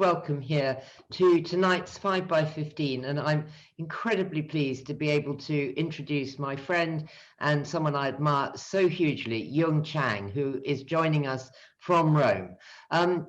welcome here to tonight's 5 by 15, and I'm incredibly pleased to be able to introduce my friend and someone I admire so hugely, Jung Chang, who is joining us from Rome.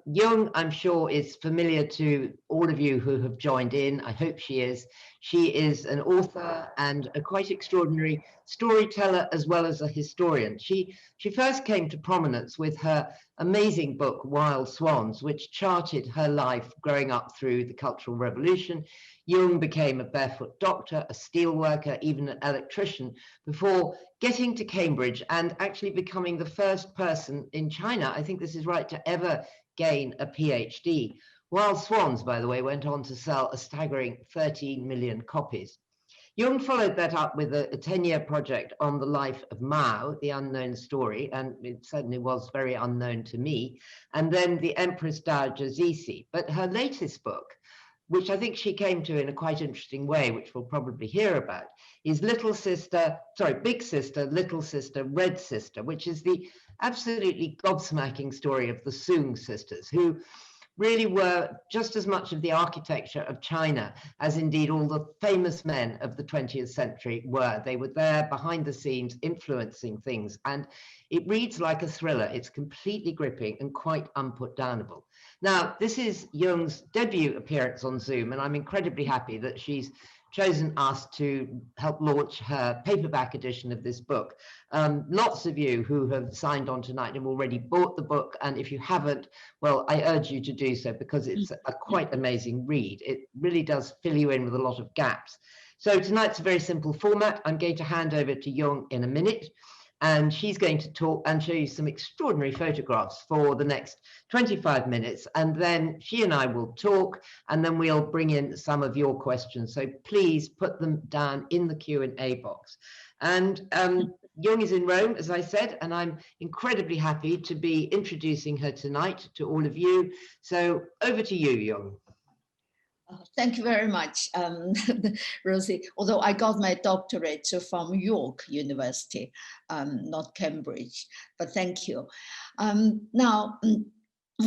Jung, I'm sure, is familiar to all of you who have joined in. I hope she is. She is an author and a quite extraordinary storyteller as well as a historian. She first came to prominence with her amazing book, Wild Swans, which charted her life growing up through the Cultural Revolution. Jung became a barefoot doctor, a steel worker, even an electrician, before getting to Cambridge and actually becoming the first person in China, I think this is right, to ever gain a PhD. Wild Swans, by the way, went on to sell a staggering 13 million copies. Jung followed that up with a 10-year project on the life of Mao, the unknown story, and it certainly was very unknown to me, and then the Empress Dowager Cixi. But her latest book, which I think she came to in a quite interesting way, which we'll probably hear about, is Big Sister, Little Sister, Red Sister, which is the absolutely gobsmacking story of the Sung sisters, who really were just as much of the architecture of China as indeed all the famous men of the 20th century were. They were there behind the scenes influencing things, and it reads like a thriller. It's completely gripping and quite unputdownable. Now, this is Jung's debut appearance on Zoom, and I'm incredibly happy that she's chosen us to help launch her paperback edition of this book. Lots of you who have signed on tonight have already bought the book, and if you haven't, well, I urge you to do so because it's a quite amazing read. It really does fill you in with a lot of gaps. So tonight's a very simple format. I'm going to hand over to Jung in a minute, and she's going to talk and show you some extraordinary photographs for the next 25 minutes, and then she and I will talk, and then we'll bring in some of your questions. So please put them down in the Q&A box. And Jung is in Rome, as I said, and I'm incredibly happy to be introducing her tonight to all of you. So over to you, Jung. Thank you very much, Rosie. Although I got my doctorate from York University, not Cambridge, but thank you. Now,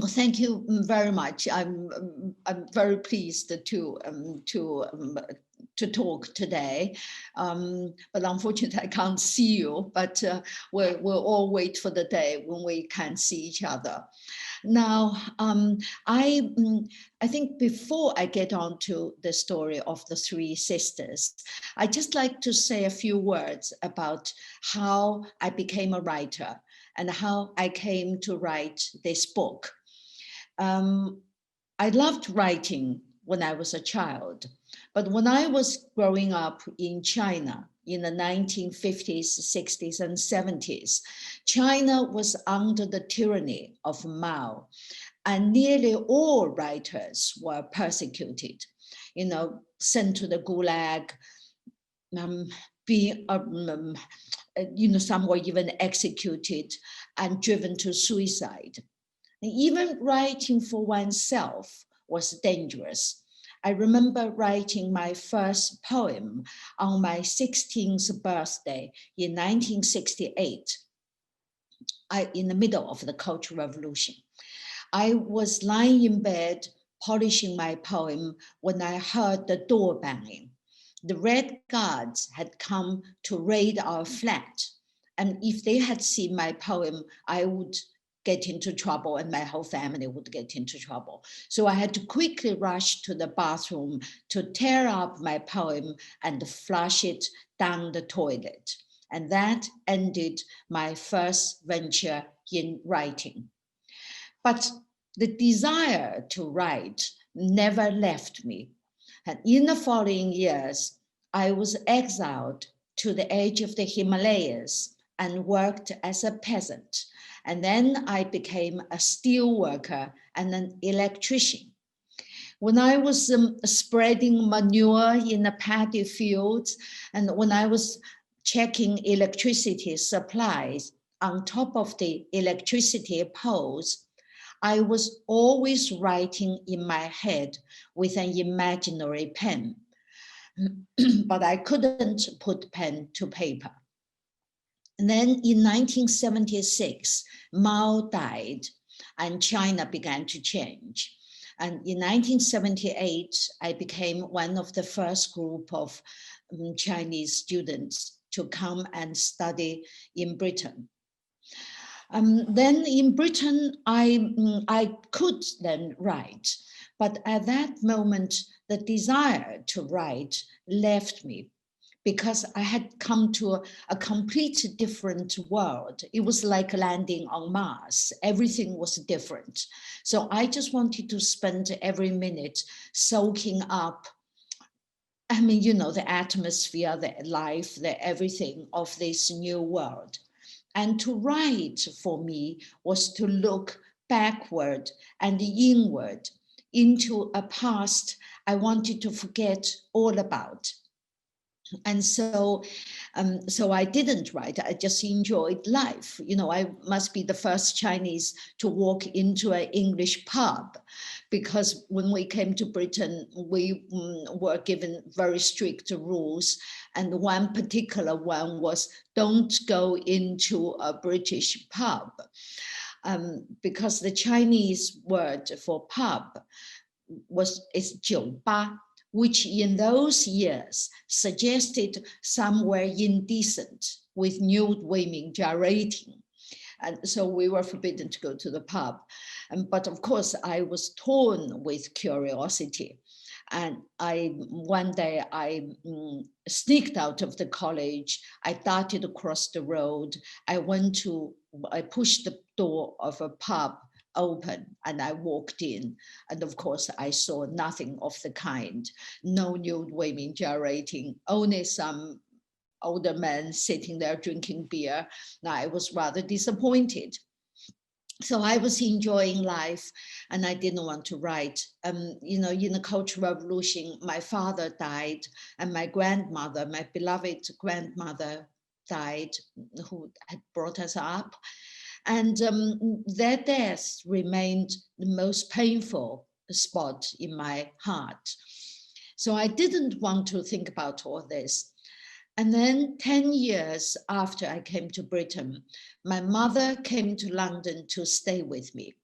thank you very much. I'm very pleased to talk today, but unfortunately I can't see you, but we'll all wait for the day when we can see each other. Now, I think before I get on to the story of the three sisters, I'd just like to say a few words about how I became a writer and how I came to write this book. I loved writing when I was a child, but when I was growing up in China in the 1950s, 60s, and 70s, China was under the tyranny of Mao, and nearly all writers were persecuted, sent to the Gulag, some were even executed and driven to suicide. And even writing for oneself was dangerous. I remember writing my first poem on my 16th birthday in 1968, in the middle of the Cultural Revolution. I was lying in bed polishing my poem when I heard the door banging. The Red Guards had come to raid our flat, and if they had seen my poem, I would get into trouble and my whole family would get into trouble. So I had to quickly rush to the bathroom to tear up my poem and flush it down the toilet. And that ended my first venture in writing. But the desire to write never left me. And in the following years, I was exiled to the edge of the Himalayas and worked as a peasant. And then I became a steel worker and an electrician. When I was spreading manure in the paddy fields, and when I was checking electricity supplies on top of the electricity poles, I was always writing in my head with an imaginary pen, but I couldn't put pen to paper. And then in 1976, Mao died and China began to change. And in 1978, I became one of the first group of Chinese students to come and study in Britain. Then in Britain, I could then write, but at that moment, the desire to write left me because I had come to a completely different world. It was like landing on Mars. Everything was different. So I just wanted to spend every minute soaking up, I mean, you know, the atmosphere, the life, the everything of this new world. And to write for me was to look backward and inward into a past I wanted to forget all about. And so I didn't write. I just enjoyed life. You know, I must be the first Chinese to walk into an English pub, because when we came to Britain, we were given very strict rules. And one particular one was don't go into a British pub, because the Chinese word for pub is 酒吧, which in those years suggested somewhere indecent with nude women gyrating. And so we were forbidden to go to the pub. But of course, I was torn with curiosity. And one day I sneaked out of the college. I darted across the road. I pushed the door of a pub open and I walked in, and of course I saw nothing of the kind. No nude women gyrating, only some older men sitting there drinking beer. Now I was rather disappointed. So I was enjoying life and I didn't want to write. You know, in the Cultural Revolution, my father died and my grandmother, my beloved grandmother, died, who had brought us up. And their death remained the most painful spot in my heart. So I didn't want to think about all this. And then 10 years after I came to Britain, my mother came to London to stay with me.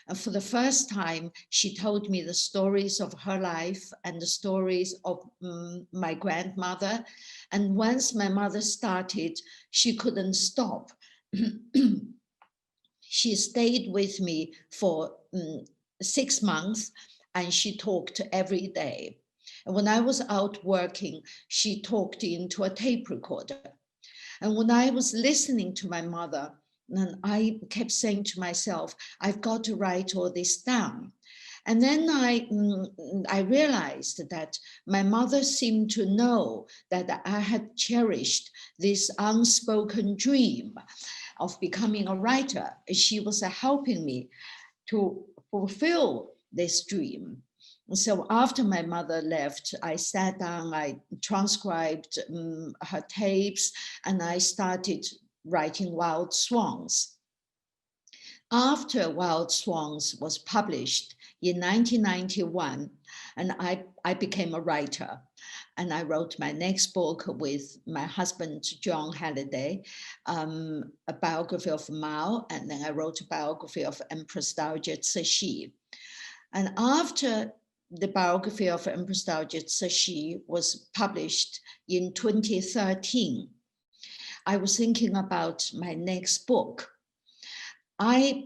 And for the first time, she told me the stories of her life and the stories of my grandmother. And once my mother started, she couldn't stop. She stayed with me for 6 months and she talked every day. And when I was out working, she talked into a tape recorder. And when I was listening to my mother, and I kept saying to myself, I've got to write all this down. And then I realized that my mother seemed to know that I had cherished this unspoken dream of becoming a writer. She was helping me to fulfill this dream. So after my mother left, I sat down, I transcribed her tapes, and I started writing Wild Swans. After Wild Swans was published in 1991, and I became a writer. And I wrote my next book with my husband, John Halliday, a biography of Mao, and then I wrote a biography of Empress Dowager Cixi. And after the biography of Empress Dowager Cixi was published in 2013, I was thinking about my next book. There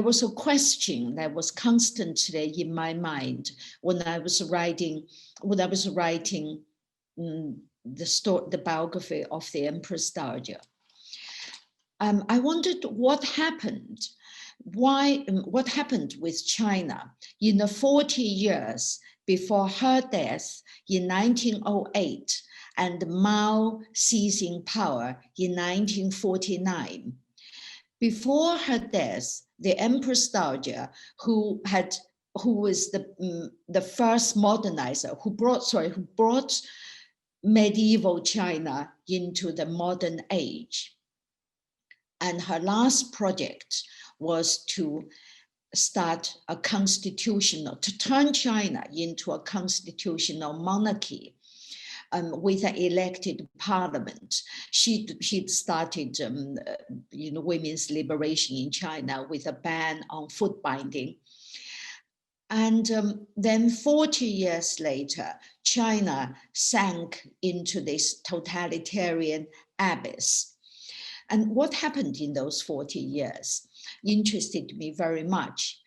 was a question that was constantly in my mind when I was writing the biography of the Empress Dowager. I wondered what happened. What happened with China in the 40 years before her death in 1908 and Mao seizing power in 1949. Before her death, the Empress Dowager, who was the first modernizer, who brought medieval China into the modern age. And her last project was to start to turn China into a constitutional monarchy. With an elected parliament. She'd started women's liberation in China with a ban on foot binding. And then 40 years later, China sank into this totalitarian abyss. And what happened in those 40 years interested me very much.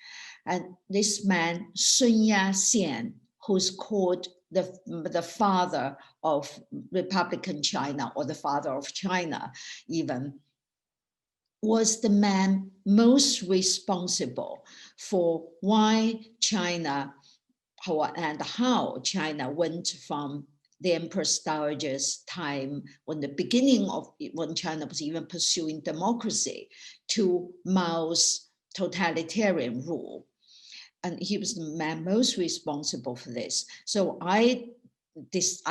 And this man, Sun Yat-sen, who's called the father of Republican China, or the father of China even, was the man most responsible for why China, how China went from the Empress Dowager's time, when China was even pursuing democracy, to Mao's totalitarian rule. And he was the man most responsible for this. So I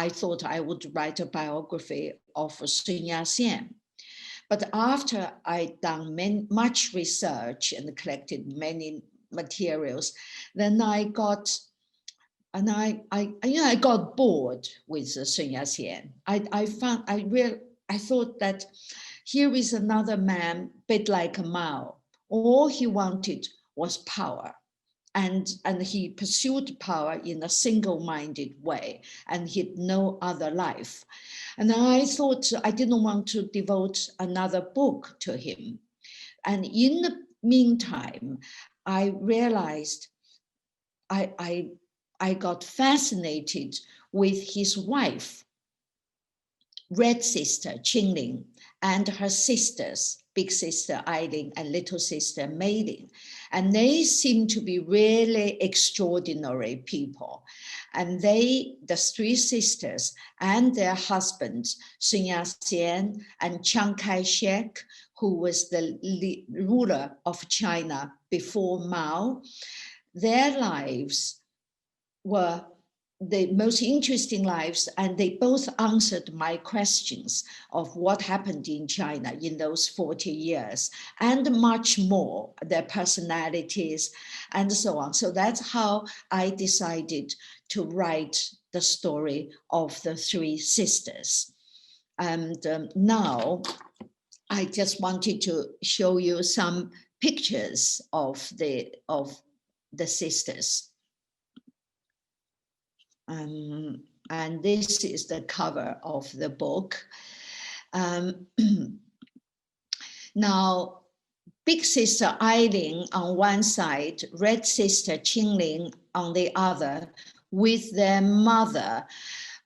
thought I would write a biography of Sun Yat-sen. But after I'd done much research and collected many materials, then I got bored with Sun Yat-sen. I thought that here is another man, bit like Mao. All he wanted was power. And he pursued power in a single-minded way, and he had no other life. And I thought I didn't want to devote another book to him. And in the meantime, I realized I got fascinated with his wife, Red Sister Ling, and her sisters, big sister Ling and little sister Ling. And they seem to be really extraordinary people. And the three sisters and their husbands, Sun Yat-sen and Chiang Kai-shek, who was the ruler of China before Mao, their lives were the most interesting lives, and they both answered my questions of what happened in China in those 40 years, and much more, their personalities and so on. So that's how I decided to write the story of the three sisters. And now I just wanted to show you some pictures of the sisters. And this is the cover of the book. Now, big sister Ling on one side, red sister Ling on the other, with their mother,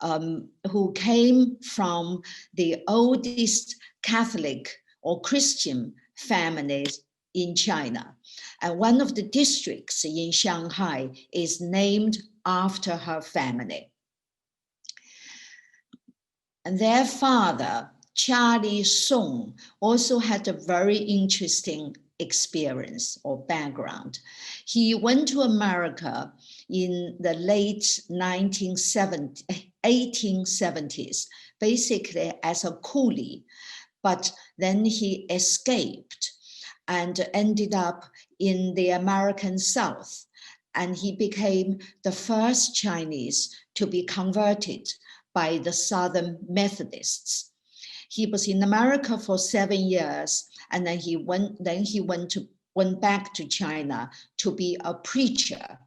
who came from the oldest Catholic or Christian families in China. And one of the districts in Shanghai is named after her family. And their father, Charlie Song, also had a very interesting experience or background. He went to America in the late 1870s, basically as a coolie, but then he escaped and ended up in the American South. And he became the first Chinese to be converted by the Southern Methodists. He was in America for 7 years, and then he went back to China to be a preacher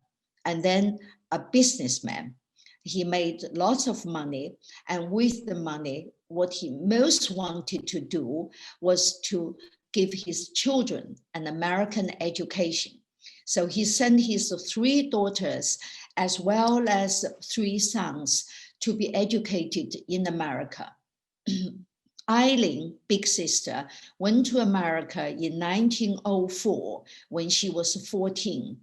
and then a businessman. He made lots of money, and with the money, what he most wanted to do was to give his children an American education. So he sent his 3 daughters as well as 3 sons to be educated in America. Ling, big sister, went to America in 1904 when she was 14.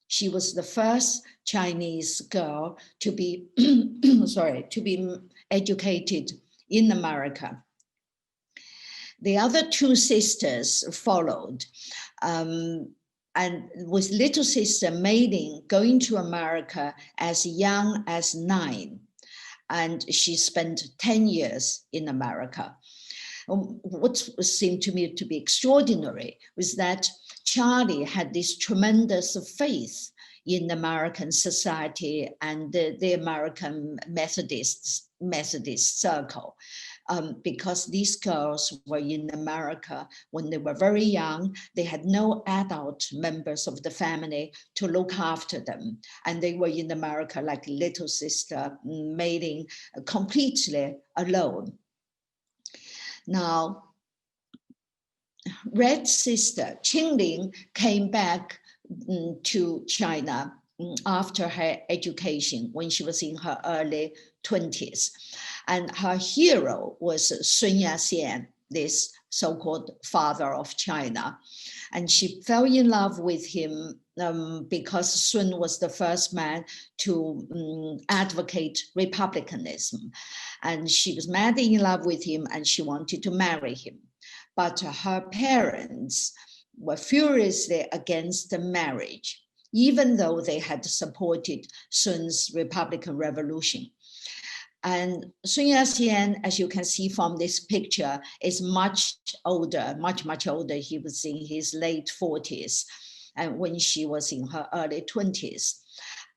She was the first Chinese girl to be, to be educated in America. The other 2 sisters followed. And with little sister Ling going to America as young as 9. And she spent 10 years in America. What seemed to me to be extraordinary was that Charlie had this tremendous faith in American society and the American Methodist circle. because these girls were in America when they were very young. They had no adult members of the family to look after them. And they were in America like little sister, mating completely alone. Now, Red sister, Ling, came back to China after her education when she was in her early 20s. And her hero was Sun Yat-sen, this so-called father of China. And she fell in love with him because Sun was the first man to advocate republicanism. And she was madly in love with him and she wanted to marry him. But her parents were furiously against the marriage, even though they had supported Sun's Republican Revolution. And Sun Yat-sen, as you can see from this picture, is much older, much older. He was in his late 40s, and when she was in her early 20s.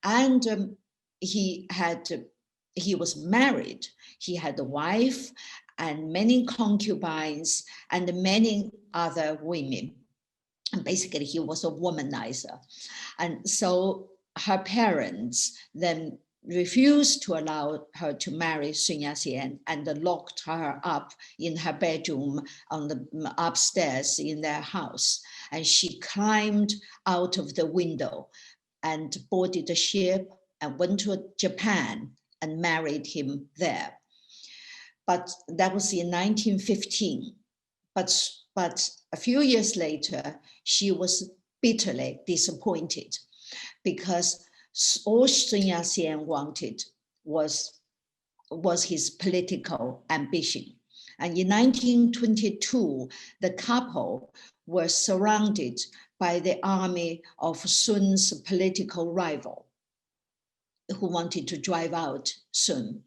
And he was married. He had a wife and many concubines and many other women. And basically, he was a womanizer. And so her parents then refused to allow her to marry Sun Yat-sen and locked her up in her bedroom on the upstairs in their house. And she climbed out of the window and boarded a ship and went to Japan and married him there. But that was in 1915. But a few years later, she was bitterly disappointed because all Sun Yat-sen wanted was his political ambition. And in 1922, the couple were surrounded by the army of Sun's political rival who wanted to drive out Sun.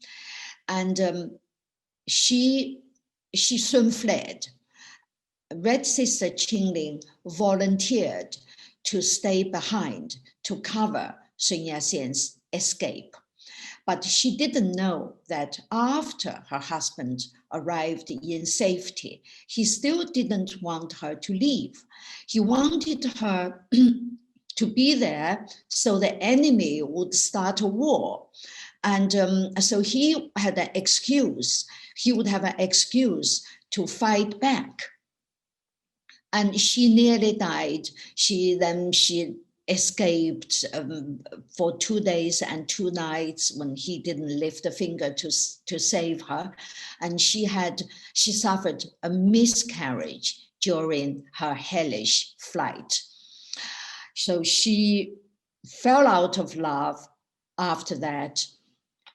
And she soon fled. Red sister Ling volunteered to stay behind to cover Sun Yat-sen's escape. But she didn't know that after her husband arrived in safety, he still didn't want her to leave. He wanted her to be there so the enemy would start a war. And so he had an excuse. He would have an excuse to fight back. And she nearly died. She escaped for 2 days and 2 nights when he didn't lift a finger to save her. And she suffered a miscarriage during her hellish flight. So she fell out of love after that.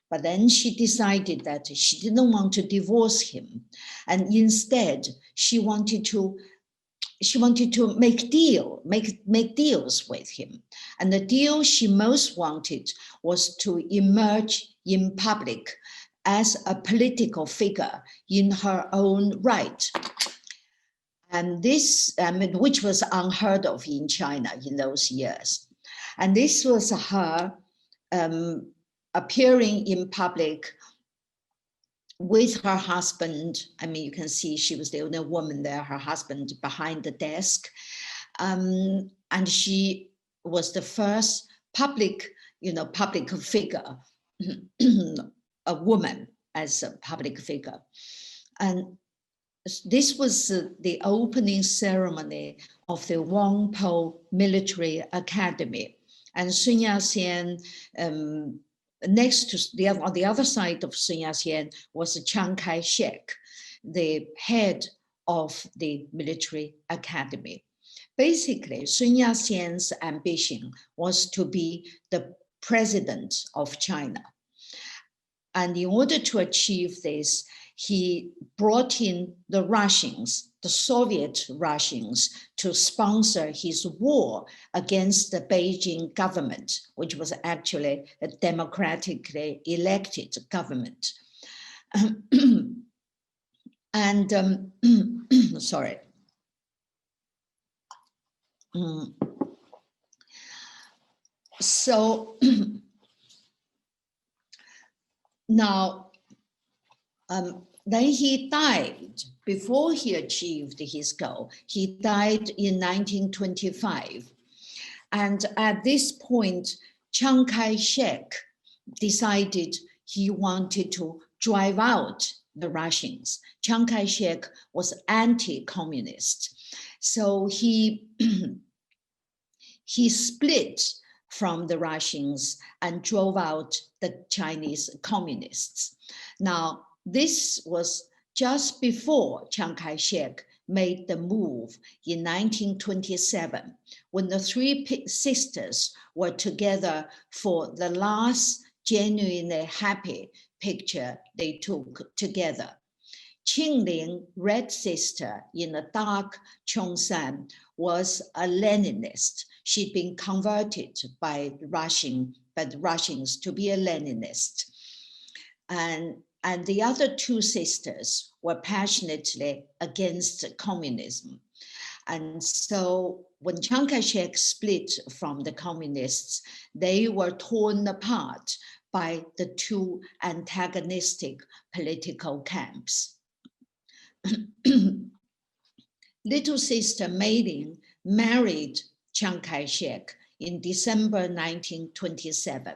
But then she decided that she didn't want to divorce him. And instead, she wanted to make deals with him. And the deal she most wanted was to emerge in public as a political figure in her own right. And this, which was unheard of in China in those years. And this was her appearing in public with her husband. I mean, you can see she was the only woman there, her husband behind the desk. And she was the first public figure, a woman as a public figure. And this was the opening ceremony of the Wangpo Military Academy. And Sun Yat-sen, next to on the other side of Sun Yat-sen was Chiang Kai-shek, the head of the military academy. Basically, Sun Yat-sen's ambition was to be the president of China. And in order to achieve this, he brought in the Russians, the Soviet Russians, to sponsor his war against the Beijing government, which was actually a democratically elected government. And sorry. So now, then he died before he achieved his goal. He died in 1925. And at this point, Chiang Kai-shek decided he wanted to drive out the Russians. Chiang Kai-shek was anti-communist. So he split from the Russians and drove out the Chinese communists. Now, this was just before Chiang Kai-shek made the move in 1927, when the three sisters were together for the last genuinely happy picture they took together. Ling, red sister in a dark Cheongshan, was a Leninist. She'd been converted by the Russians to be a Leninist. And the other two sisters were passionately against communism. And so when Chiang Kai-shek split from the communists, they were torn apart by the two antagonistic political camps. Little sister Mei Ling married Chiang Kai-shek in December 1927.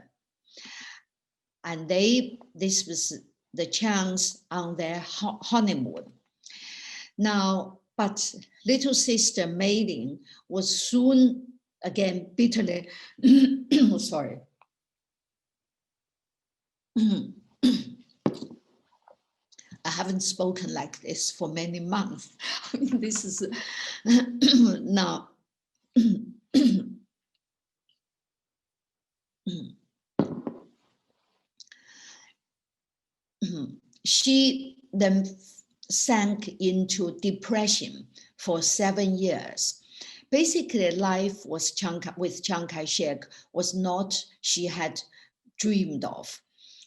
And this was the Changs on their honeymoon. Now, but little sister Mei Ling was soon again bitterly, sorry. I haven't spoken like this for many months. This is now. She then sank into depression for 7 years. Basically, life with Chiang Kai-shek was not she had dreamed of.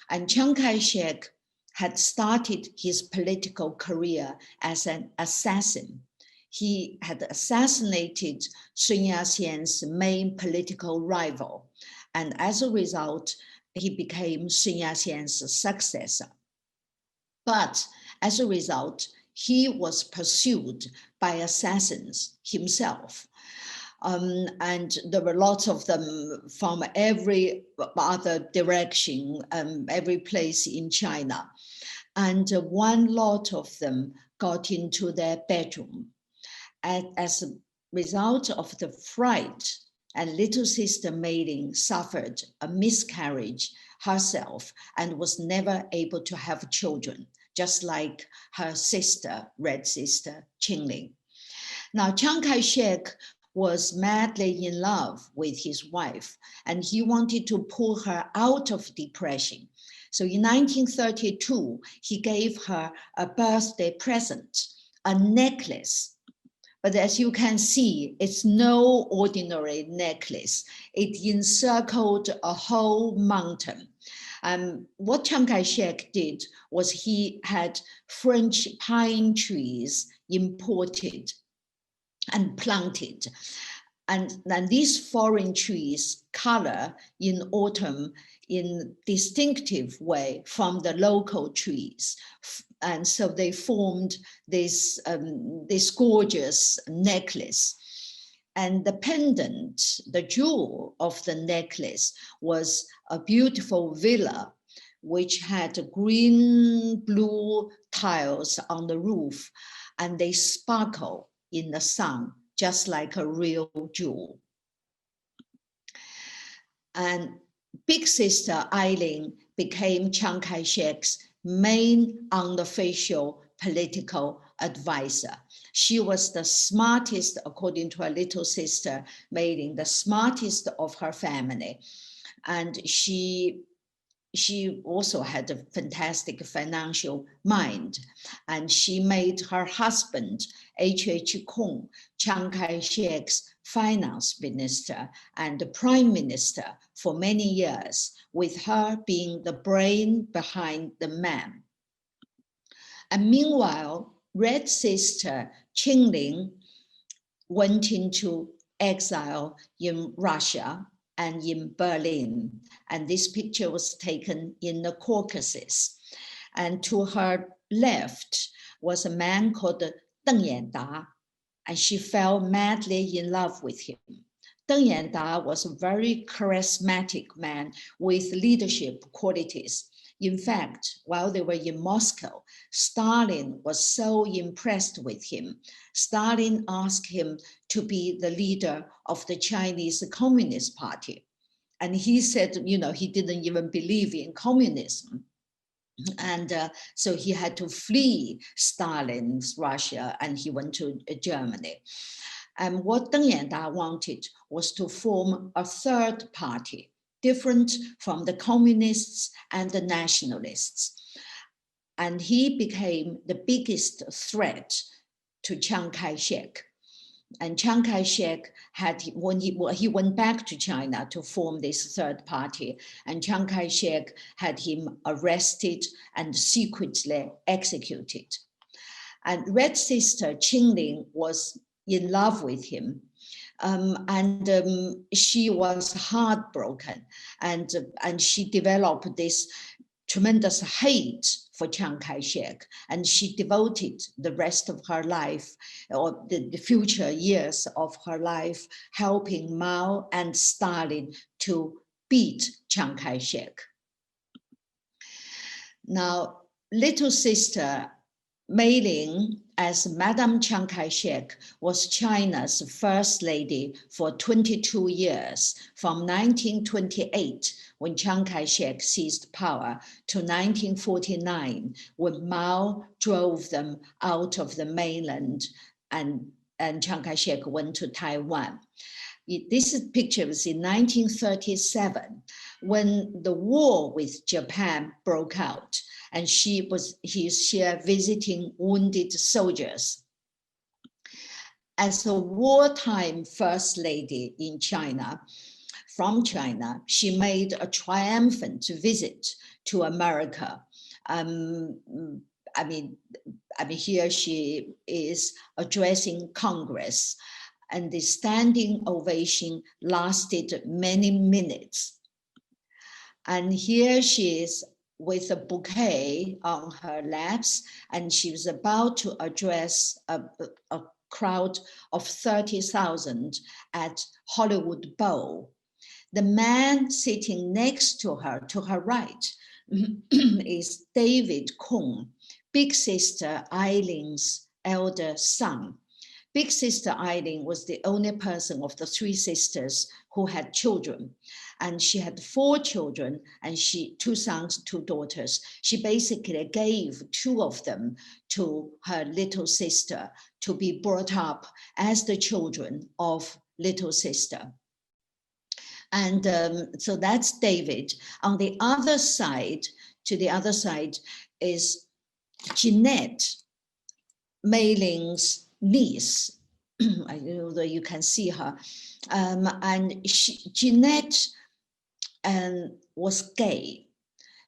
And Chiang Kai-shek had started his political career as an assassin. He had assassinated Sun Yat-sen's main political rival. And as a result, he became Sun Yat-sen's successor. But as a result, he was pursued by assassins himself. And there were lots of them from every other direction, every place in China. And one lot of them got into their bedroom. And as a result of the fright, and little sister Mei Ling suffered a miscarriage herself and was never able to have children, just like her sister, red sister, Ling. Now, Chiang Kai-shek was madly in love with his wife, and he wanted to pull her out of depression. So in 1932, he gave her a birthday present, a necklace. But as you can see, it's no ordinary necklace. It encircled a whole mountain. What Chiang Kai-shek did was he had French pine trees imported and planted. And these foreign trees color in autumn in distinctive way from the local trees. And so they formed this gorgeous necklace. And the pendant, the jewel of the necklace, was a beautiful villa, which had green-blue tiles on the roof, and they sparkle in the sun, just like a real jewel. And big sister Ling became Chiang Kai-shek's main unofficial political advisor. She was the smartest, according to her little sister Mei Ling, the smartest of her family. And she also had a fantastic financial mind. And she made her husband, H.H. Kong, Chiang Kai-shek's finance minister and the prime minister for many years, with her being the brain behind the man. And meanwhile, red sister Ling went into exile in Russia and in Berlin. And this picture was taken in the Caucasus. And to her left was a man called Deng Yanda, and she fell madly in love with him. Deng Yanda was a very charismatic man with leadership qualities. In fact, while they were in Moscow, Stalin was so impressed with him. Stalin asked him to be the leader of the Chinese Communist Party. And he said, he didn't even believe in communism. And so he had to flee Stalin's Russia, and he went to Germany. And what Deng Yanda wanted was to form a third party, different from the communists and the nationalists. And he became the biggest threat to Chiang Kai-shek. And Chiang Kai-shek when he went back to China to form this third party, and Chiang Kai-shek had him arrested and secretly executed. And Red Sister Ching was in love with him. She was heartbroken, and she developed this tremendous hate for Chiang Kai-shek, and she devoted the rest of her life, or the future years of her life, helping Mao and Stalin to beat Chiang Kai-shek. Now, little sister Mei Ling, as Madame Chiang Kai-shek, was China's first lady for 22 years, from 1928, when Chiang Kai-shek seized power, to 1949, when Mao drove them out of the mainland and Chiang Kai-shek went to Taiwan. This picture was in 1937, when the war with Japan broke out, and he's here visiting wounded soldiers. As a wartime first lady in China, from China, she made a triumphant visit to America. Here she is addressing Congress, and the standing ovation lasted many minutes. And here she is with a bouquet on her laps, and she was about to address a crowd of 30,000 at Hollywood Bowl. The man sitting next to her right, is David Kong, Big Sister Eiling's elder son. Big Sister Eiling was the only person of the three sisters who had children. And she had 4 children, and 2 sons, 2 daughters. She basically gave 2 of them to her little sister to be brought up as the children of little sister. And so that's David. On the other side, to the other side, is Jeanette, Mei Ling's niece. I don't know that you can see her. Jeanette was gay,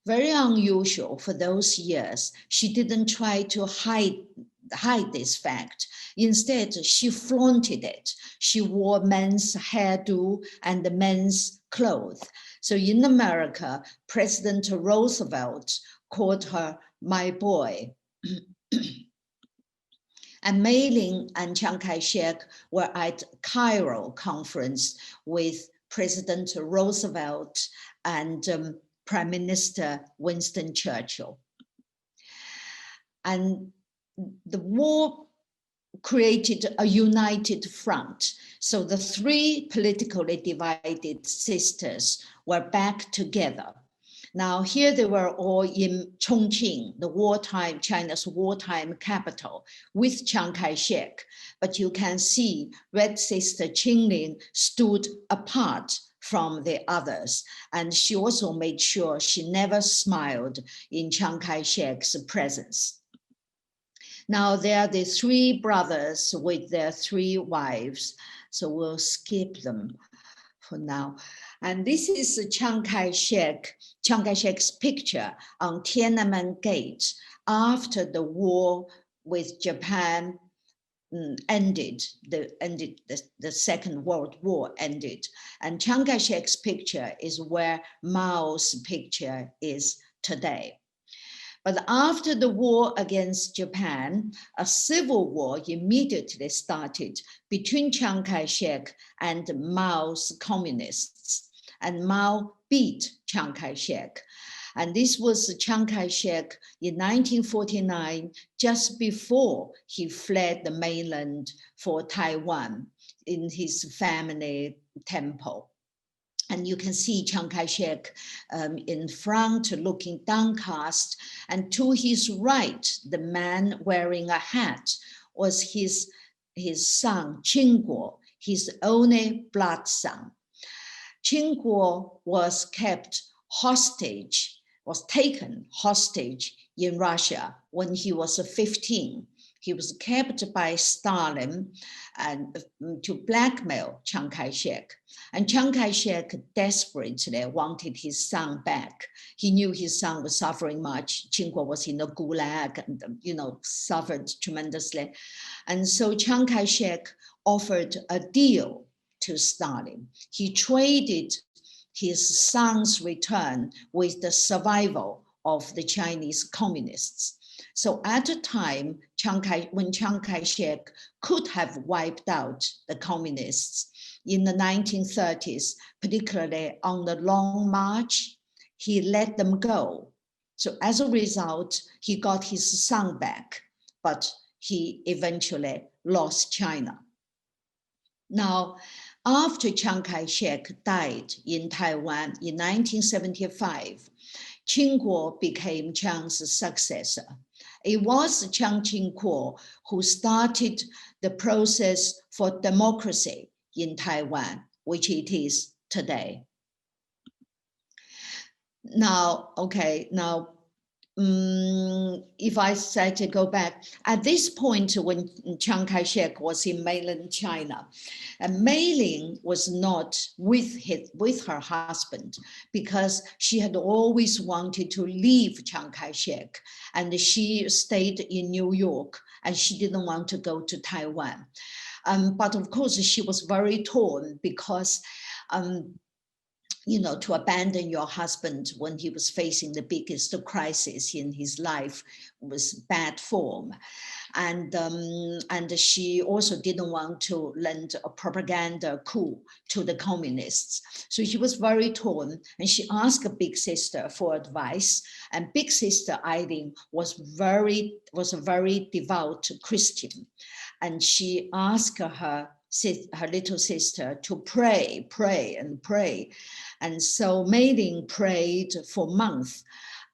very unusual for those years. She didn't try to hide this fact. Instead, she flaunted it. She wore men's hairdo and men's clothes. So in America, President Roosevelt called her "my boy." And Mei Ling and Chiang Kai-shek were at Cairo conference with President Roosevelt and Prime Minister Winston Churchill. And the war created a united front. So the 3 politically divided sisters were back together. Now here they were all in Chongqing, China's wartime capital, with Chiang Kai-shek. But you can see Red Sister Ching stood apart from the others. And she also made sure she never smiled in Chiang Kai-shek's presence. Now there are the 3 brothers with their 3 wives. So we'll skip them for now. And this is Chiang Kai-shek's picture on Tiananmen Gate after the war with Japan ended. The Second World War ended. And Chiang Kai-shek's picture is where Mao's picture is today. But after the war against Japan, a civil war immediately started between Chiang Kai-shek and Mao's communists. And Mao beat Chiang Kai-shek. And this was Chiang Kai-shek in 1949, just before he fled the mainland for Taiwan in his family temple. And you can see Chiang Kai-shek in front, looking downcast. And to his right, the man wearing a hat was his son, Ching, his only blood son. Ching was kept hostage, was taken hostage in Russia when he was 15. He was kept by Stalin and to blackmail Chiang Kai-shek. And Chiang Kai-shek desperately wanted his son back. He knew his son was suffering much. Ching was in the gulag and, suffered tremendously. And so Chiang Kai-shek offered a deal to Stalin. He traded his son's return with the survival of the Chinese communists. So at a time, when Chiang Kai-shek could have wiped out the communists in the 1930s, particularly on the Long March, he let them go. So as a result, he got his son back, but he eventually lost China. Now, after Chiang Kai-shek died in Taiwan in 1975, Ching became Chiang's successor. It was Chiang Ching-kuo who started the process for democracy in Taiwan, which it is today. Now, if I say to go back, at this point when Chiang Kai-shek was in mainland China, Mei Ling was not with her husband because she had always wanted to leave Chiang Kai-shek, and she stayed in New York and she didn't want to go to Taiwan. But of course, she was very torn because to abandon your husband when he was facing the biggest crisis in his life was bad form. And she also didn't want to lend a propaganda coup to the communists. So she was very torn, and she asked a big sister for advice. And big sister Eileen was a very devout Christian. And she asked her little sister to pray. And so Mei Ling prayed for months.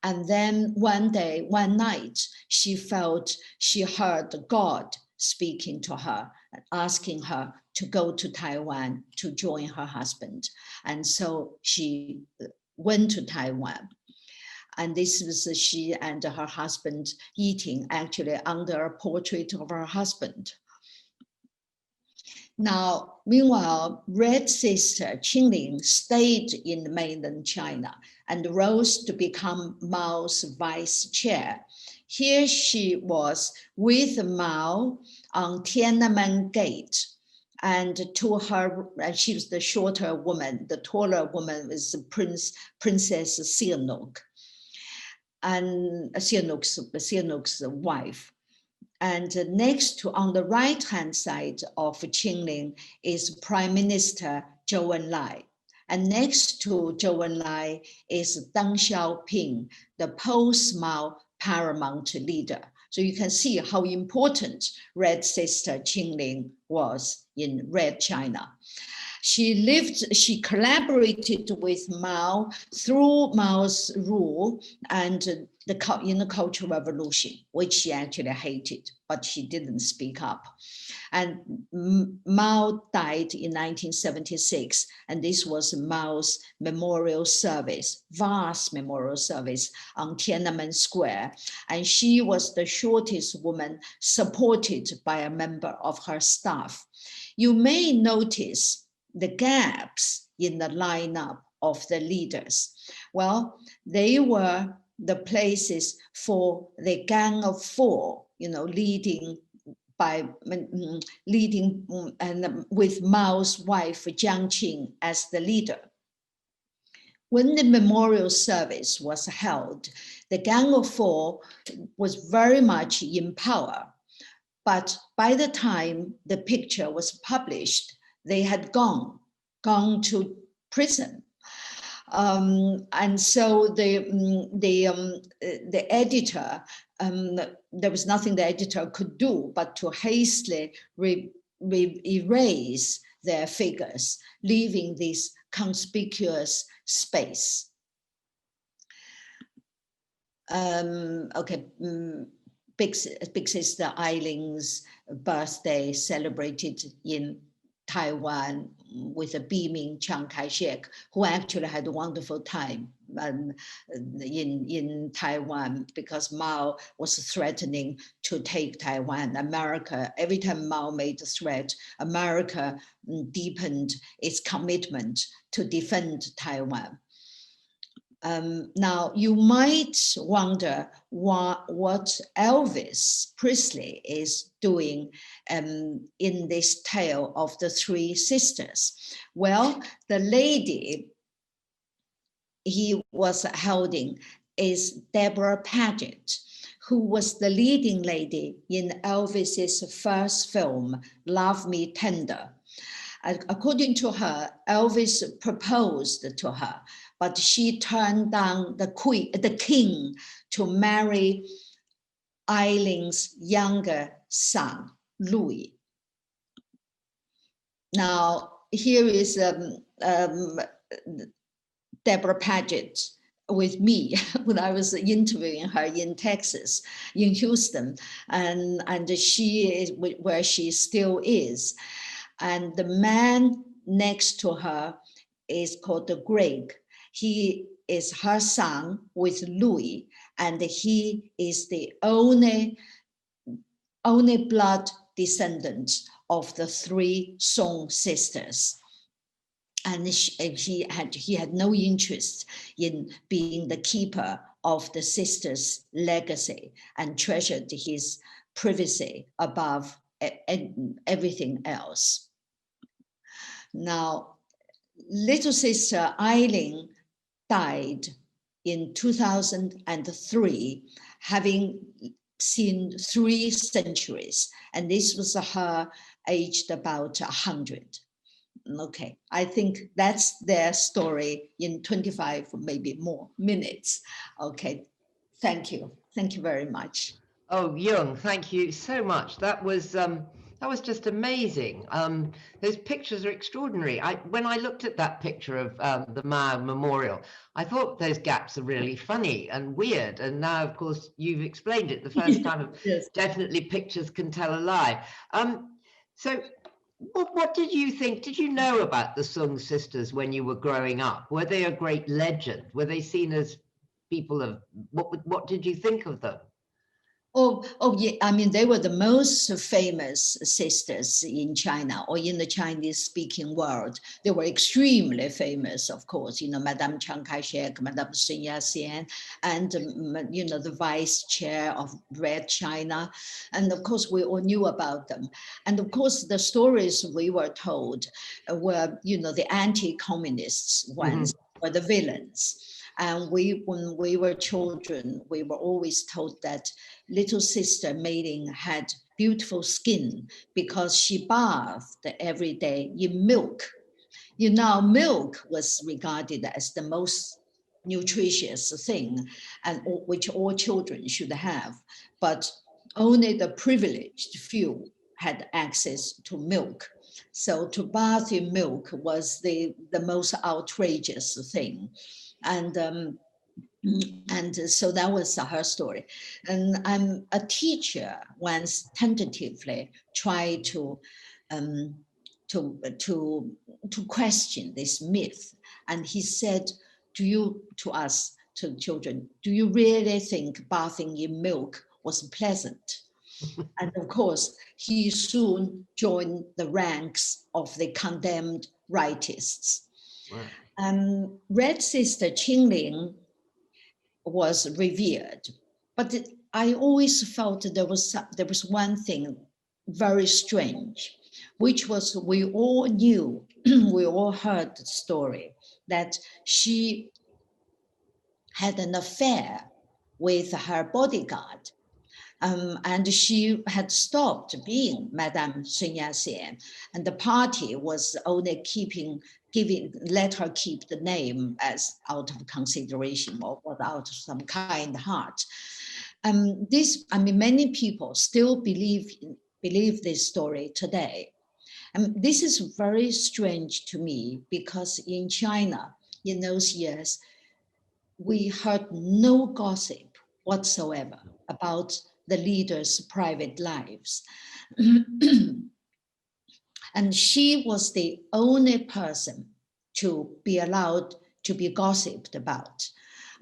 And then one night, she felt she heard God speaking to her, asking her to go to Taiwan to join her husband. And so she went to Taiwan. And this was she and her husband eating actually under a portrait of her husband. Now, meanwhile, Red Sister Qing stayed in mainland China and rose to become Mao's vice chair. Here she was with Mao on Tiananmen Gate. And to her, she was the shorter woman, the taller woman was Princess Sihanouk, and Sihanouk's wife. And next to, on the right-hand side of Qing is Prime Minister Zhou Enlai. And next to Zhou Enlai is Deng Xiaoping, the post-Mao paramount leader. So you can see how important Red Sister Qing was in Red China. She collaborated with Mao through Mao's rule and in the Cultural Revolution, which she actually hated, but she didn't speak up. And Mao died in 1976, and this was Mao's memorial service, vast memorial service on Tiananmen Square. And she was the shortest woman supported by a member of her staff. You may notice the gaps in the lineup of the leaders. Well, they were the places for the Gang of Four, leading and with Mao's wife, Jiang Qing, as the leader. when the memorial service was held, the Gang of Four was very much in power. But by the time the picture was published, they had gone to prison. And so the editor, there was nothing the editor could do but to hastily erase their figures, leaving this conspicuous space. Big sister Ling's birthday celebrated in Taiwan with a beaming Chiang Kai-shek, who actually had a wonderful time in Taiwan because Mao was threatening to take Taiwan. America, every time Mao made a threat, America deepened its commitment to defend Taiwan. Now, you might wonder what Elvis Presley is doing in this tale of the three sisters. Well, the lady he was holding is Deborah Paget, who was the leading lady in Elvis's first film, Love Me Tender. According to her, Elvis proposed to her, but she turned down the king to marry Ling's younger son, Louis. Now, here is Deborah Paget with me when I was interviewing her in Texas, in Houston, and she is where she still is. And the man next to her is called Greg. He is her son with Louis, and he is the only blood descendant of the three Song sisters. And he had no interest in being the keeper of the sisters' legacy and treasured his privacy above everything else. Now, little sister Ling died in 2003, having seen 3 centuries, and this was her aged about 100. Okay, I think that's their story in 25, maybe more minutes. Okay, thank you. Thank you very much. Oh, Jung, thank you so much. That was just amazing. Those pictures are extraordinary. When I looked at that picture of the Mao Memorial, I thought those gaps are really funny and weird. And now, of course, you've explained it. The first time of Yes. Definitely pictures can tell a lie. So what did you think? Did you know about the Sung sisters when you were growing up? Were they a great legend? Were they seen as people of what did you think of them? Oh yeah, I mean, they were the most famous sisters in China or in the Chinese-speaking world. They were extremely famous, of course, Madame Chiang Kai-shek, Madame Sun Yat-sen, and, the vice chair of Red China. And of course, we all knew about them. And of course, the stories we were told were, the anti-communists ones were the villains. And when we were children, we were always told that little sister Mei-ling had beautiful skin because she bathed every day in milk. Milk was regarded as the most nutritious thing, and which all children should have, but only the privileged few had access to milk. So to bath in milk was the most outrageous thing. And so that was her story. And a teacher once tentatively tried to question this myth, and he said to children, do you really think bathing in milk was pleasant? And of course, he soon joined the ranks of the condemned rightists. Wow. Red Sister Ling was revered, but I always felt there was one thing very strange, which was we all knew, we all heard the story that she had an affair with her bodyguard. And she had stopped being Madame Sun Yat-sen, and the party was only let her keep the name as out of consideration or out of some kind heart. Many people still believe this story today. This is very strange to me because in China, in those years, we heard no gossip whatsoever about the leaders' private lives. And she was the only person to be allowed to be gossiped about.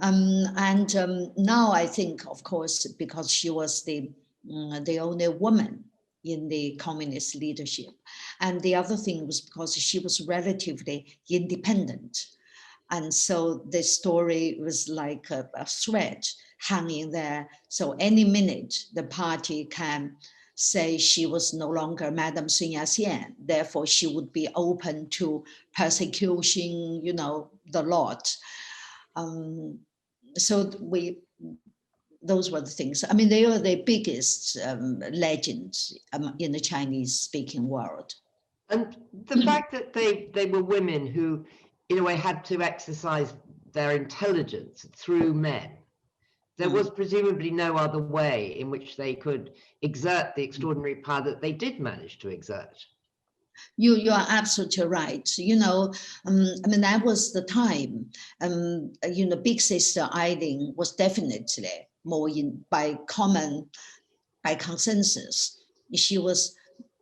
Now I think, of course, because she was the only woman in the communist leadership. And the other thing was because she was relatively independent. And so the story was like a thread hanging there. So any minute the party can say she was no longer Madame Sun Yat-sen, therefore she would be open to persecution, the lot. Those were the things. I mean, they are the biggest legends in the Chinese-speaking world. And the fact that they were women who, in a way, had to exercise their intelligence through men. There was presumably no other way in which they could exert the extraordinary power that they did manage to exert. You are absolutely right. That was the time. Big sister Ling was definitely more by consensus. She was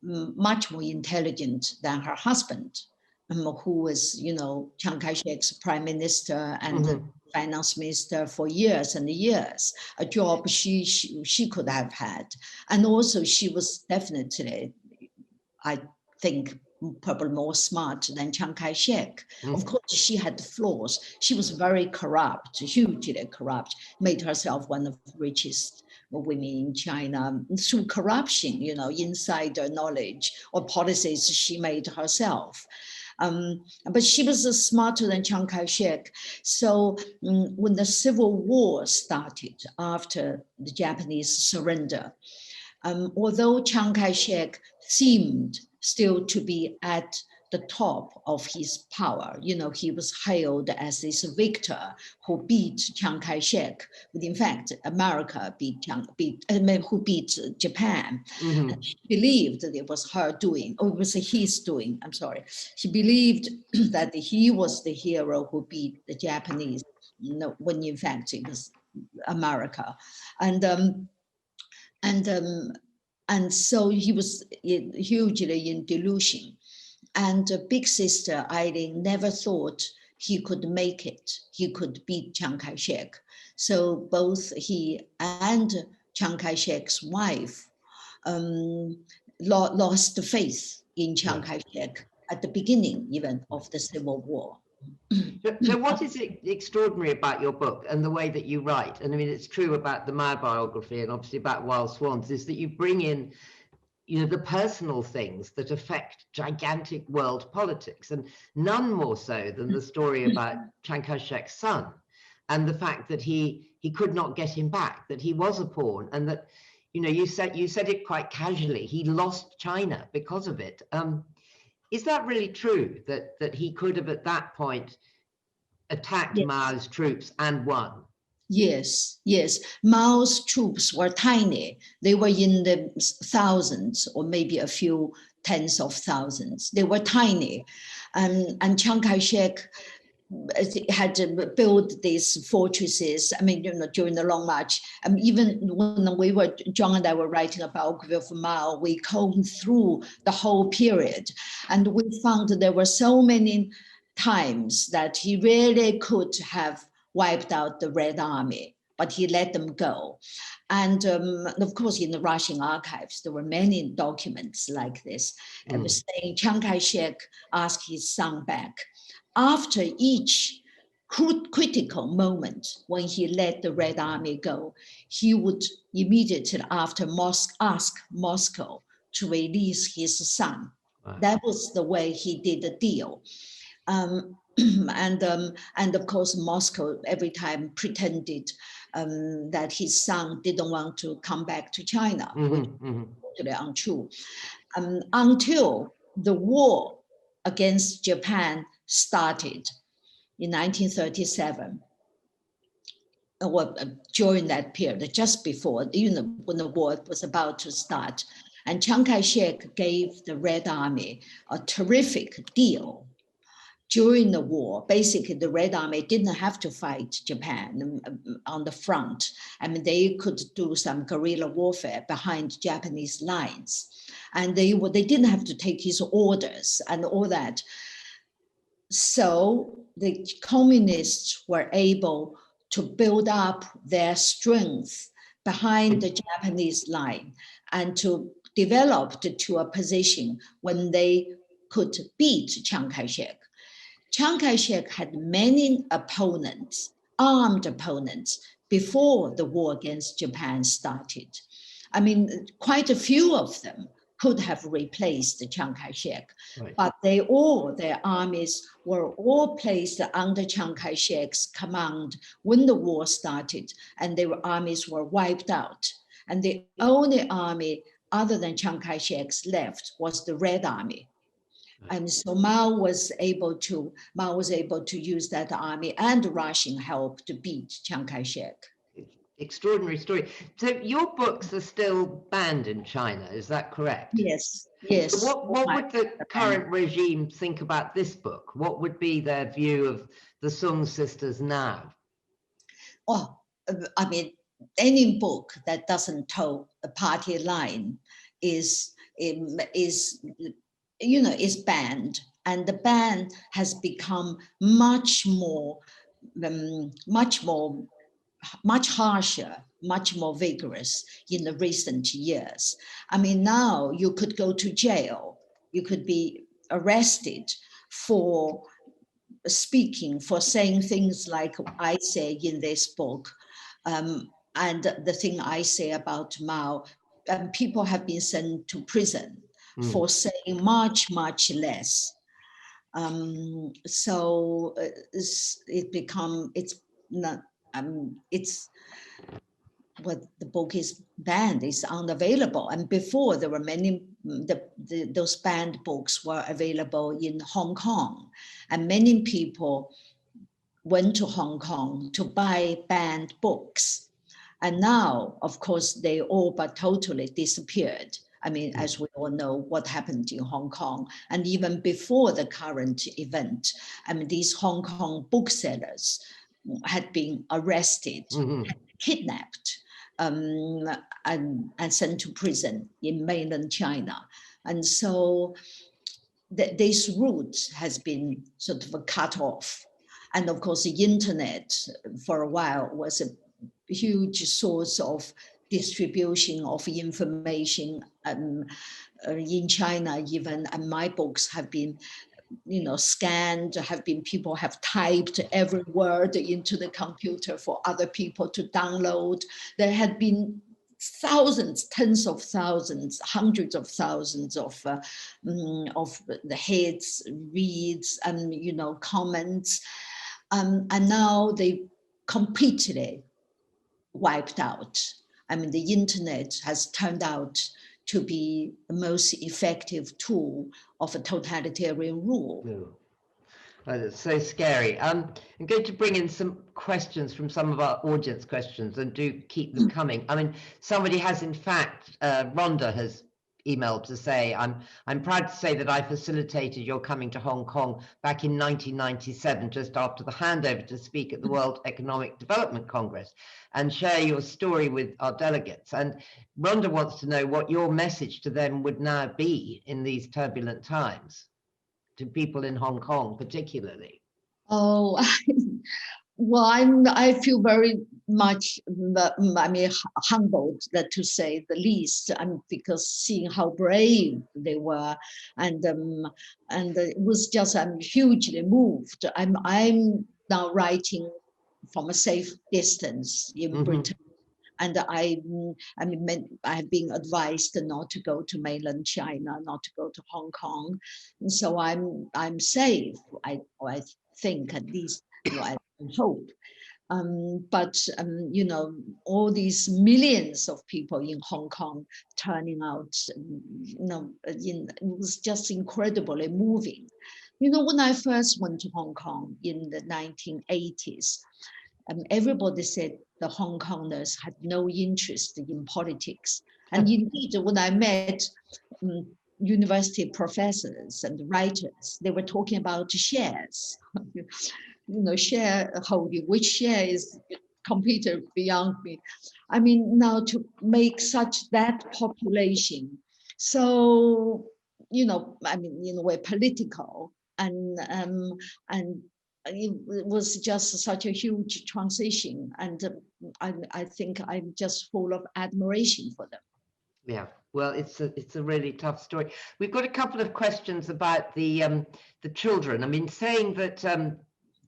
much more intelligent than her husband, who was, Chiang Kai-shek's prime minister and finance minister for years and years, a job she could have had. And also she was definitely, I think, probably more smart than Chiang Kai-shek. Of course, she had flaws. She was very corrupt, hugely corrupt, made herself one of the richest women in China through corruption, insider knowledge or policies she made herself. But she was smarter than Chiang Kai-shek. So when the Civil War started after the Japanese surrender, although Chiang Kai-shek seemed still to be at the top of his power, he was hailed as this victor who beat Chiang Kai-shek. But in fact, America who beat Japan. And she believed that it was her doing, or it was his doing. I'm sorry. She believed that he was the hero who beat the Japanese, when in fact it was America. And so he was hugely in delusion. And big sister Ling never thought he could make it. He could beat Chiang Kai-shek. So both he and Chiang Kai-shek's wife lost faith in Chiang Kai-shek at the beginning even of the Civil War. So what is extraordinary about your book and the way that you write, and I mean, it's true about the Mao biography and obviously about Wild Swans, is that you bring in, the personal things that affect gigantic world politics, and none more so than the story about Chiang Kai-shek's son and the fact that he could not get him back, that he was a pawn, and that, you said it quite casually, he lost China because of it. Is that really true, that he could have at that point attacked Mao's troops and won? Yes. Mao's troops were tiny. They were in the thousands or maybe a few tens of thousands. They were tiny. And Chiang Kai-shek had built these fortresses. I mean, during the Long March. Even when John and I were writing a biography of Mao, we combed through the whole period. And we found that there were so many times that he really could have wiped out the Red Army, but he let them go. And of course, in the Russian archives, there were many documents like this, saying Chiang Kai-shek asked his son back. After each critical moment when he let the Red Army go, he would immediately after ask Moscow to release his son. Wow. That was the way he did the deal. and of course, Moscow every time pretended that his son didn't want to come back to China, which is totally untrue. Until the war against Japan started in 1937. During that period, just before, when the war was about to start. And Chiang Kai-shek gave the Red Army a terrific deal during the war. Basically, the Red Army didn't have to fight Japan on the front. I mean, they could do some guerrilla warfare behind Japanese lines. And they didn't have to take his orders and all that. So the communists were able to build up their strength behind the Japanese line and to develop to a position when they could beat Chiang Kai-shek. Chiang Kai-shek had many opponents, armed opponents, before the war against Japan started. I mean, quite a few of them could have replaced Chiang Kai-shek, right. But their armies were all placed under Chiang Kai-shek's command when the war started, and their armies were wiped out. And the only army other than Chiang Kai-shek's left was the Red Army. Right. And so Mao was able to use that army and Russian help to beat Chiang Kai-shek. Extraordinary story. So your books are still banned in China, is that correct? Yes, yes. So what would the current regime think about this book? What would be their view of the Sung sisters now? Oh, I mean, any book that doesn't toe a party line is banned, and the ban has become much harsher, much more vigorous in the recent years. I mean, now you could go to jail, you could be arrested for speaking, for saying things like I say in this book, and the thing I say about Mao. People have been sent to prison for saying much, much less. So what the book is banned, is unavailable. And before there were many, those banned books were available in Hong Kong, and many people went to Hong Kong to buy banned books. And now, of course, they all but totally disappeared. I mean, as we all know what happened in Hong Kong. And even before the current event, I mean, these Hong Kong booksellers had been arrested, kidnapped, and sent to prison in mainland China. And so this route has been sort of cut off. And of course, the internet for a while was a huge source of distribution of information in China even, and my books have been scanned, people have typed every word into the computer for other people to download. There had been thousands, tens of thousands, hundreds of thousands of the hits, reads, and comments, and now they completely wiped out. I mean, the internet has turned out to be the most effective tool of a totalitarian rule. Oh, that's so scary. I'm going to bring in some questions from some of our audience questions, and do keep them coming. I mean, somebody has, in fact, Rhonda has emailed to say, I'm proud to say that I facilitated your coming to Hong Kong back in 1997, just after the handover to speak at the World Economic Development Congress, and share your story with our delegates. And Rhonda wants to know what your message to them would now be in these turbulent times, to people in Hong Kong particularly. Oh, well, I feel very much, humbled, that to say the least, because seeing how brave they were, and it was just, I'm hugely moved. I'm now writing from a safe distance in Britain, And I have been advised not to go to mainland China, not to go to Hong Kong, and so I'm safe. I think at least, I hope. But you know, all these millions of people in Hong Kong turning out, you know, it was just incredibly moving. You know, when I first went to Hong Kong in the 1980s, everybody said the Hong Kongers had no interest in politics. And indeed, when I met university professors and writers, they were talking about shares. You know, shareholding, which share is completely beyond me. I mean, now to make such that population, so, you know, I mean, in a way, political, and it was just such a huge transition, and I think I'm just full of admiration for them. Yeah, well, it's a really tough story. We've got a couple of questions about the children. I mean, saying that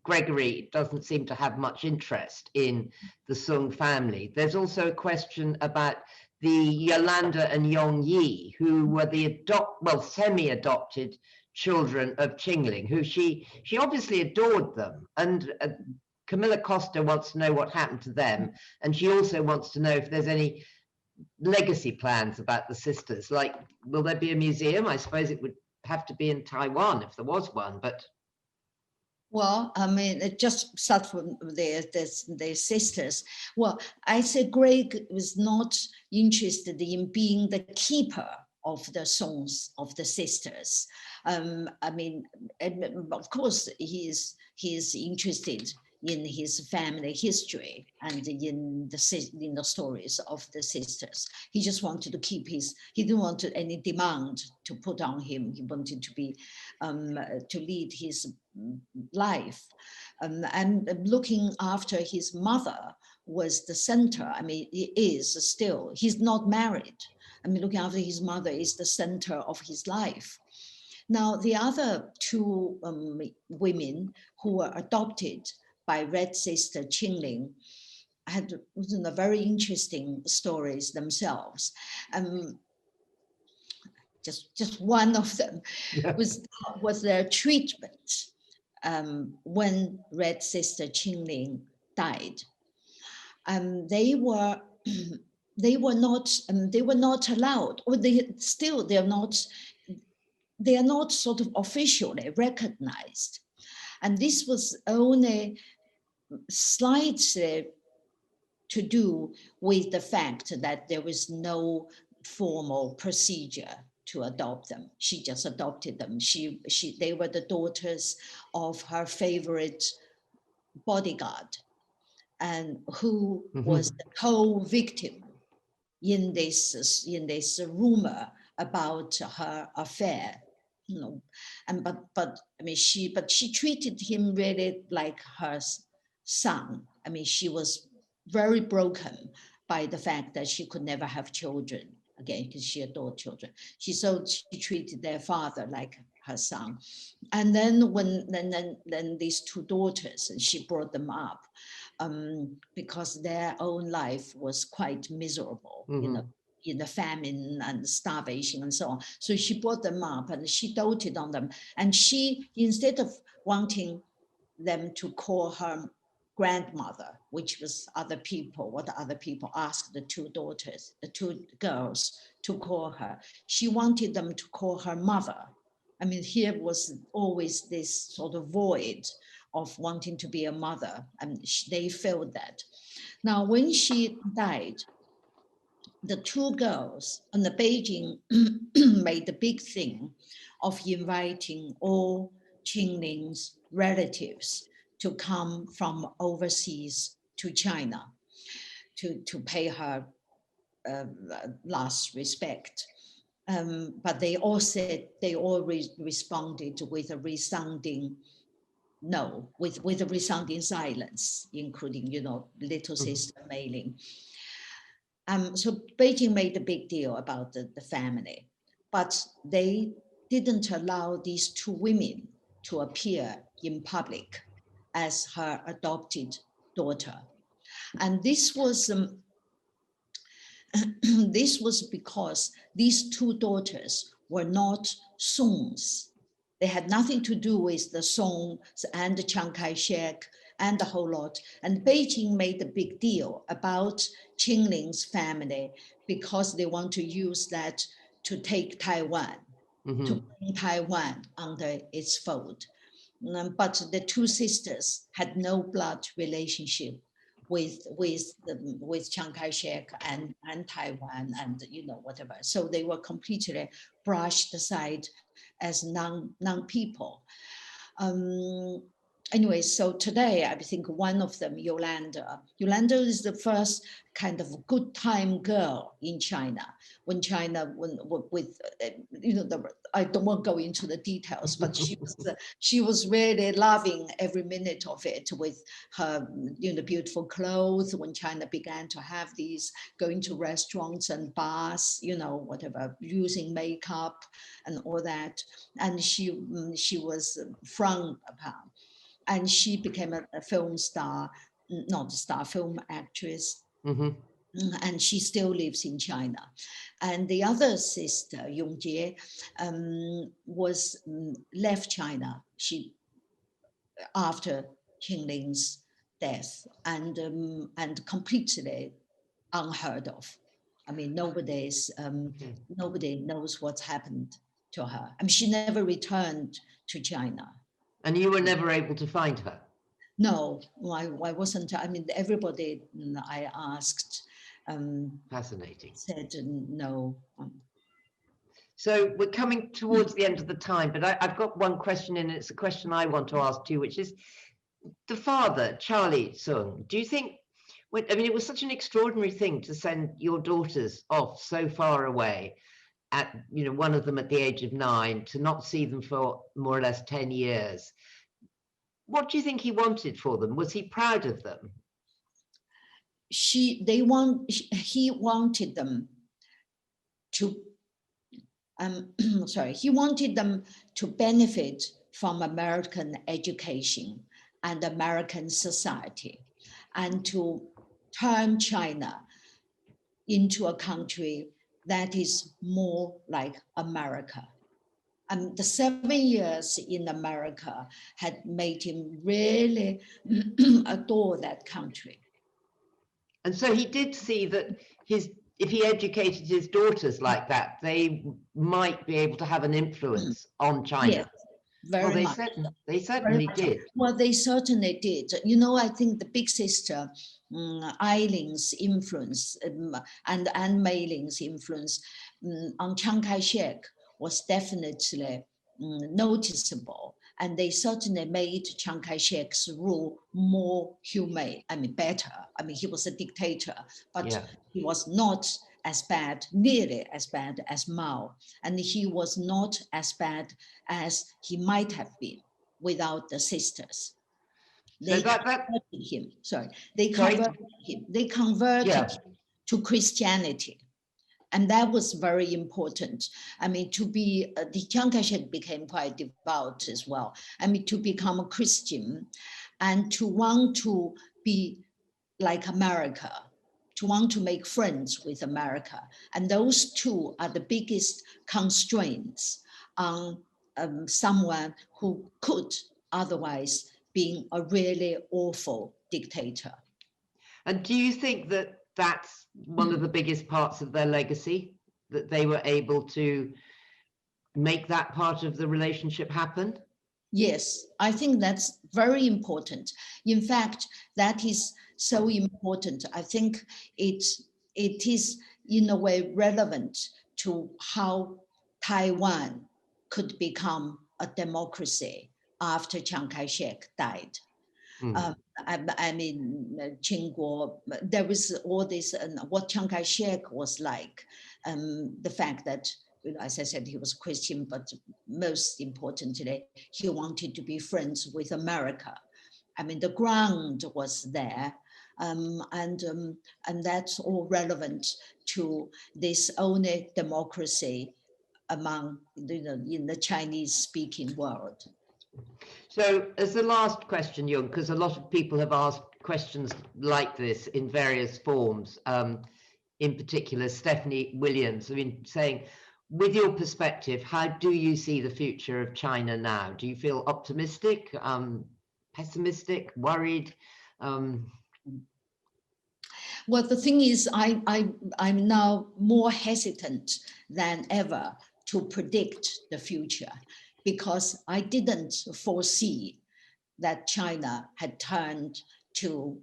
Gregory doesn't seem to have much interest in the Sung family. There's also a question about the Yolanda and Yong Yi, who were the semi-adopted children of Ling, who she obviously adored them. And Camilla Costa wants to know what happened to them, and she also wants to know if there's any legacy plans about the sisters. Like, will there be a museum? I suppose it would have to be in Taiwan if there was one, but well, I mean, it just start from their sisters. Well, I said Greg was not interested in being the keeper of the songs of the sisters. I mean, of course, he is interested in his family history and in the stories of the sisters. He just wanted to keep he didn't want any demand to put on him. He wanted to be, to lead his life. And looking after his mother was the center. I mean, he is still, he's not married. I mean, looking after his mother is the center of his life. Now, the other two women who were adopted by Red Sister Ling had very interesting stories themselves. Just one of them was their treatment when Red Sister Ling died. They were not allowed, or they are not sort of officially recognized. And this was only slightly to do with the fact that there was no formal procedure to adopt them. She just adopted them. They were the daughters of her favorite bodyguard, and who was the co-victim in this rumor about her affair. You know, and but I mean, she treated him really like her son. I mean, she was very broken by the fact that she could never have children again, because she adored children. She treated their father like her son. And then then these two daughters, and she brought them up because their own life was quite miserable, you know, in the famine and starvation and so on. So she brought them up and she doted on them. And she, instead of wanting them to call her grandmother, which was what other people asked the two girls to call her, she wanted them to call her mother. I mean, here was always this sort of void of wanting to be a mother, and they felt that. Now, when she died, the two girls and the Beijing made the big thing of inviting all Ling's relatives to come from overseas to China to pay her last respect. But they all responded with a resounding no, with a resounding silence, including, you know, little sister Mei Ling. So Beijing made a big deal about the family, but they didn't allow these two women to appear in public as her adopted daughter. And this was this was because these two daughters were not Songs. They had nothing to do with the Songs and Chiang Kai-shek and the whole lot. And Beijing made a big deal about Qing Ling's family because they want to use that to take Taiwan, to bring Taiwan under its fold. But the two sisters had no blood relationship with Chiang Kai-shek and Taiwan and whatever. So they were completely brushed aside as non-people. Anyway, so today I think one of them, Yolanda is the first kind of good time girl in China. When China, I don't want to go into the details, but she was really loving every minute of it with her, beautiful clothes. When China began to have these, going to restaurants and bars, whatever, using makeup and all that, and she was frowned upon. And she became a film star, not a star, film actress. And she still lives in China. And the other sister, Yong Jie, was left China. She after Qing Ling's death, and completely unheard of. I mean, nobody knows what's happened to her. I mean, she never returned to China. And you were never able to find her? No, I wasn't. I mean, everybody I asked fascinating, said no. So we're coming towards the end of the time, but I've got one question, and it's a question I want to ask too, which is the father, Charlie Sung. Do you think, I mean, it was such an extraordinary thing to send your daughters off so far away at, one of them at the age of 9, to not see them for more or less 10 years. What do you think he wanted for them? Was he proud of them? He wanted them to, he wanted them to benefit from American education and American society, and to turn China into a country that is more like America. And the 7 years in America had made him really adore that country. And so he did see that if he educated his daughters like that, they might be able to have an influence on China. Yes, very much. They certainly did. Well, they certainly did. I think the big sister, Eiling's influence and Mei Ling's influence on Chiang Kai-shek was definitely noticeable. And they certainly made Chiang Kai-shek's rule more humane, better. He was a dictator, but he was not nearly as bad as Mao. And he was not as bad as he might have been without the sisters. They converted him. They converted him to Christianity. And that was very important. The Chiang Kai-shek became quite devout as well. To become a Christian and to want to be like America, to want to make friends with America. And those two are the biggest constraints on someone who could otherwise be a really awful dictator. And do you think that that's one of the biggest parts of their legacy, that they were able to make that part of the relationship happen? Yes, I think that's very important. In fact, that is so important. I think it is in a way relevant to how Taiwan could become a democracy after Chiang Kai-shek died. Qingguo, there was all this, and what Chiang Kai-shek was like, the fact that, as I said, he was Christian, but most importantly, he wanted to be friends with America. The ground was there, and that's all relevant to this only democracy among, in the Chinese-speaking world. So as the last question, Jung, because a lot of people have asked questions like this in various forms, in particular, Stephanie Williams, I mean, saying, with your perspective, how do you see the future of China now? Do you feel optimistic, pessimistic, worried? Well, the thing is, I'm now more hesitant than ever to predict the future, because I didn't foresee that China had turned to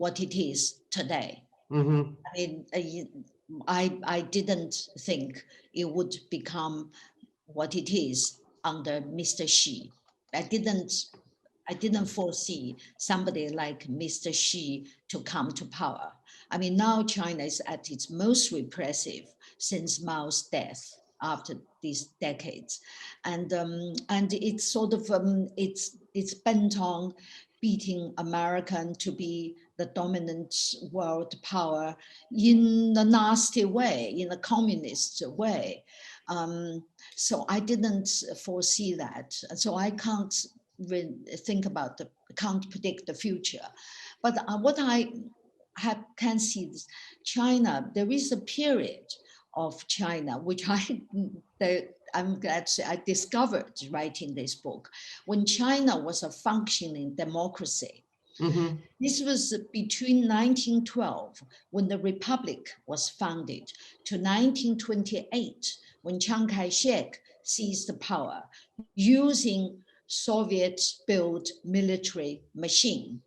what it is today. Mm-hmm. I mean, I didn't think it would become what it is under Mr. Xi. I didn't foresee somebody like Mr. Xi to come to power. I mean, now China is at its most repressive since Mao's death after these decades, and it's sort of it's bent on beating American to be the dominant world power in a nasty way, in a communist way. So I didn't foresee that, and so I can't can't predict the future. But what I can see is China. There is a period of China which I'm glad to say I discovered writing this book, when China was a functioning democracy. Mm-hmm. This was between 1912, when the Republic was founded, to 1928, when Chiang Kai-shek seized the power using Soviet-built military machine.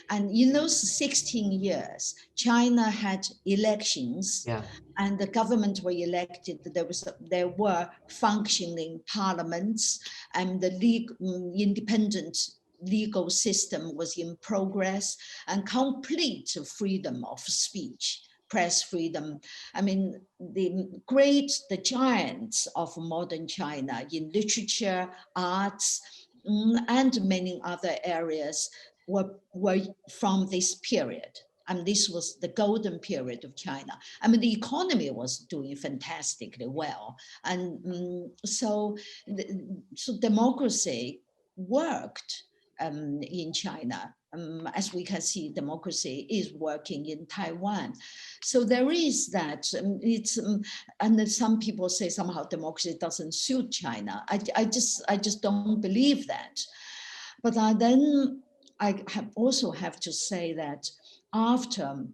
And in those 16 years, China had elections, Yeah. and the government were elected. There were functioning parliaments, and the independent legal system was in progress, and complete freedom of speech, press freedom. I mean, the giants of modern China in literature, arts, and many other areas were from this period. And this was the golden period of China. I mean, the economy was doing fantastically well. And so democracy worked in China. As we can see, democracy is working in Taiwan. So there is that. And then some people say somehow democracy doesn't suit China. I just don't believe that. But then I also have to say that after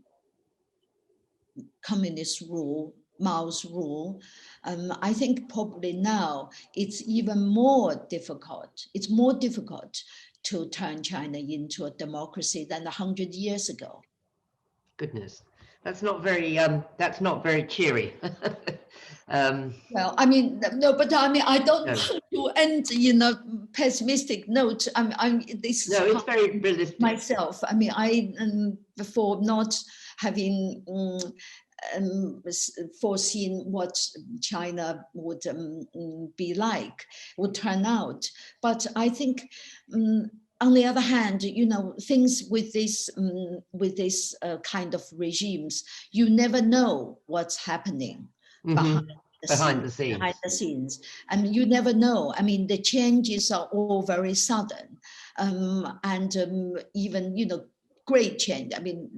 communist rule, Mao's rule, I think probably now it's even more difficult. It's more difficult to turn China into a democracy than 100 years ago. Goodness, that's not very cheery. Well, I mean, no, but I mean, I don't want to end in a pessimistic note. This is it's very realistic. Myself. I mean, I before not having foreseen what China would be like, would turn out. But I think, on the other hand, things with this kind of regimes, you never know what's happening behind the scenes, and you never know. I mean, the changes are all very sudden, and even great change. I mean,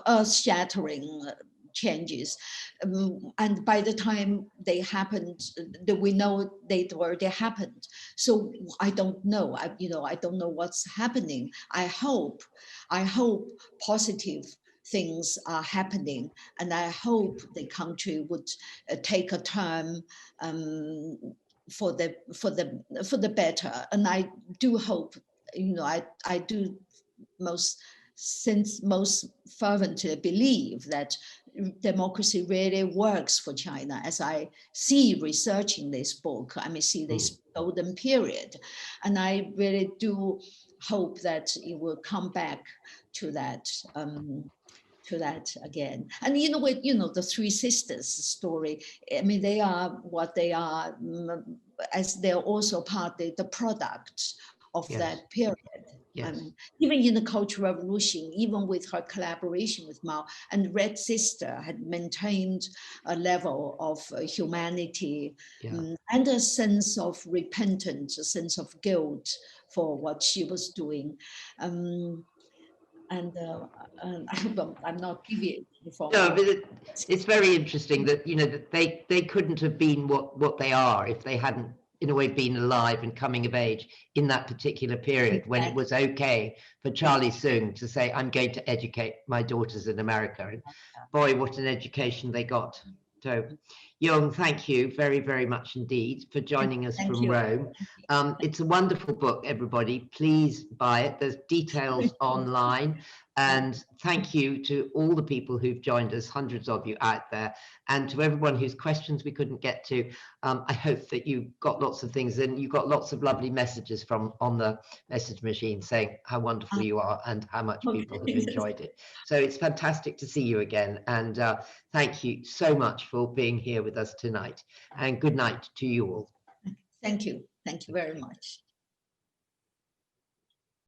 earth-shattering changes, and by the time they happened, we know they'd already happened. So I don't know. I don't know what's happening. I hope positive things are happening, and I hope the country would take a turn for the better. And I do hope, I do most fervently believe that democracy really works for China. As I see researching this book, I see this golden period, and I really do hope that it will come back to that again. And with the Three Sisters story, I mean, they are what they are, as they're also partly the product of that period. Yes. Even in the Cultural Revolution, even with her collaboration with Mao, and Red Sister had maintained a level of humanity, and a sense of repentance, a sense of guilt for what she was doing. and I'm not deviating from. No, but it's very interesting that, you know, that they couldn't have been what they are if they hadn't, in a way, been alive and coming of age in that particular period when it was okay for Charlie Soong to say, I'm going to educate my daughters in America. And boy, what an education they got. So, Jung, thank you very, very much indeed for joining us from Rome. It's a wonderful book, everybody. Please buy it. There's details online. And thank you to all the people who've joined us, hundreds of you out there, and to everyone whose questions we couldn't get to. I hope that you got lots of things, and you got lots of lovely messages from on the message machine saying how wonderful you are and how much people have enjoyed it. So it's fantastic to see you again, and thank you so much for being here with us tonight. And good night to you all. Thank you very much.